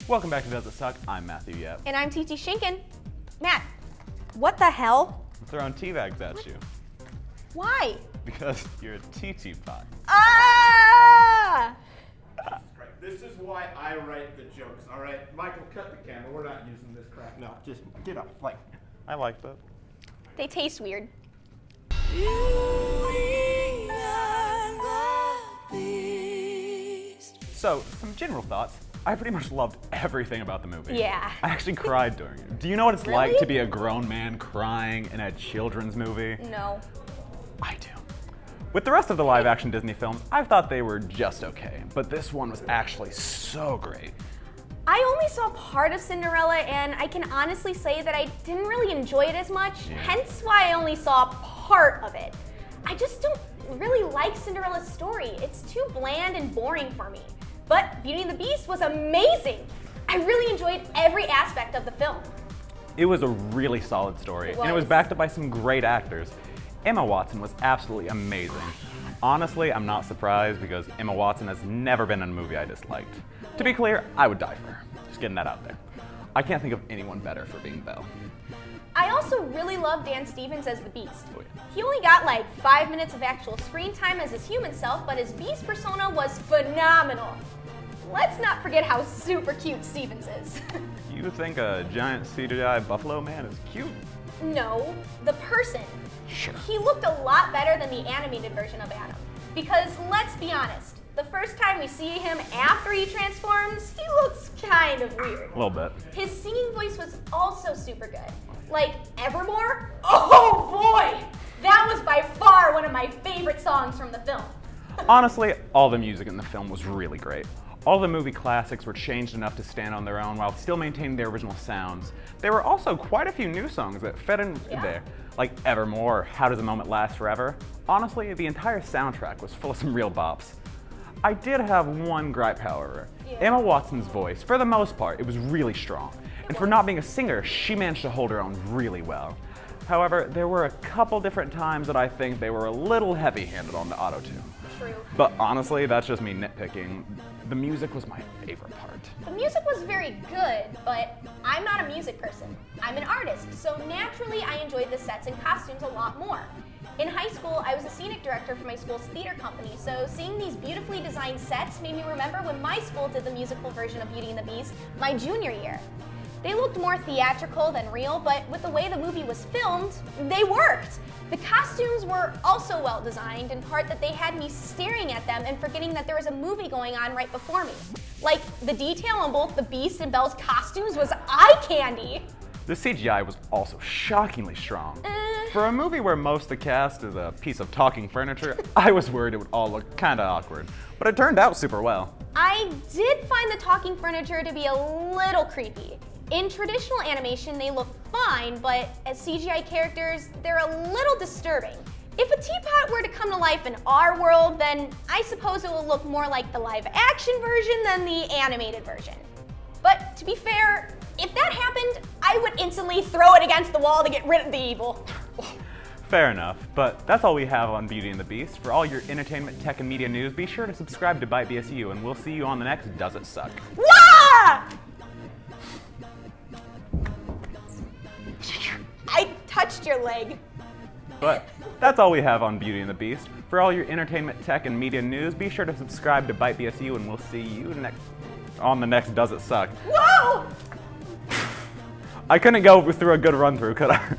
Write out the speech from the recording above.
Welcome back to Does It Suck? I'm Matthew Yapp. And I'm TT Shinkan. Matt, what the hell? I'm throwing tea bags at you. Why? Because you're a TT pot. Ah! This is why I write the jokes, all right? Michael, cut the camera. We're not using this crap. No, just get up. Like, I like that. They taste weird. So, some general thoughts. I pretty much loved everything about the movie. Yeah. I actually cried during it. Do you know what it's Really? like to be a grown man crying in a children's movie? No. I do. With the rest of the live-action Disney films, I thought they were just okay, but this one was actually so great. I only saw part of Cinderella, and I can honestly say that I didn't really enjoy it as much, hence why I only saw part of it. I just don't really like Cinderella's story. It's too bland and boring for me. But Beauty and the Beast was amazing. I really enjoyed every aspect of the film. It was a really solid story, and it was was. backed up by some great actors. Emma Watson was absolutely amazing. Honestly, I'm not surprised because Emma Watson has never been in a movie I disliked. To be clear, I would die for her. Just getting that out there. I can't think of anyone better for being Belle. I also really love Dan Stevens as the Beast. Oh, yeah. He only got like 5 minutes of actual screen time as his human self, but his Beast persona was phenomenal. Let's not forget how super cute Stevens is. You think a giant CGI buffalo man is cute? No, the person. Sure. He looked a lot better than the animated version of Adam. Because let's be honest, the first time we see him after he transforms, he looks kind of weird. A little bit. His singing voice was also super good. Like Evermore? Oh boy! That was by far one of my favorite songs from the film. Honestly, all the music in the film was really great. All the movie classics were changed enough to stand on their own while still maintaining their original sounds. There were also quite a few new songs that fit in there, like Evermore or How Does a Moment Last Forever. Honestly, the entire soundtrack was full of some real bops. I did have one gripe, however. Emma Watson's voice, for the most part, it was really strong. And for not being a singer, she managed to hold her own really well. However, there were a couple different times that I think they were a little heavy-handed on the auto-tune. True. But honestly, that's just me nitpicking. The music was my favorite part. The music was very good, but I'm not a music person. I'm an artist, so naturally I enjoyed the sets and costumes a lot more. In high school, I was a scenic director for my school's theater company, so seeing these beautifully designed sets made me remember when my school did the musical version of Beauty and the Beast my junior year. They looked more theatrical than real, but with the way the movie was filmed, they worked. The costumes were also well designed, in part that they had me staring at them and forgetting that there was a movie going on right before me. Like, the detail on both the Beast and Belle's costumes was eye candy. The CGI was also shockingly strong. For a movie where most of the cast is a piece of talking furniture, I was worried it would all look kinda awkward, but it turned out super well. I did find the talking furniture to be a little creepy. In traditional animation, they look fine, but as CGI characters, they're a little disturbing. If a teapot were to come to life in our world, then I suppose it will look more like the live-action version than the animated version. But to be fair, if that happened, I would instantly throw it against the wall to get rid of the evil. Fair enough, but that's all we have on Beauty and the Beast. For all your entertainment, tech, and media news, be sure to subscribe to Byte BSU, and we'll see you on the next Does It Suck? Wah! I touched your leg. But that's all we have on Beauty and the Beast. For all your entertainment, tech, and media news, be sure to subscribe to Byte BSU, and we'll see you on the next Does It Suck? Whoa! I couldn't go through a good run-through, could I?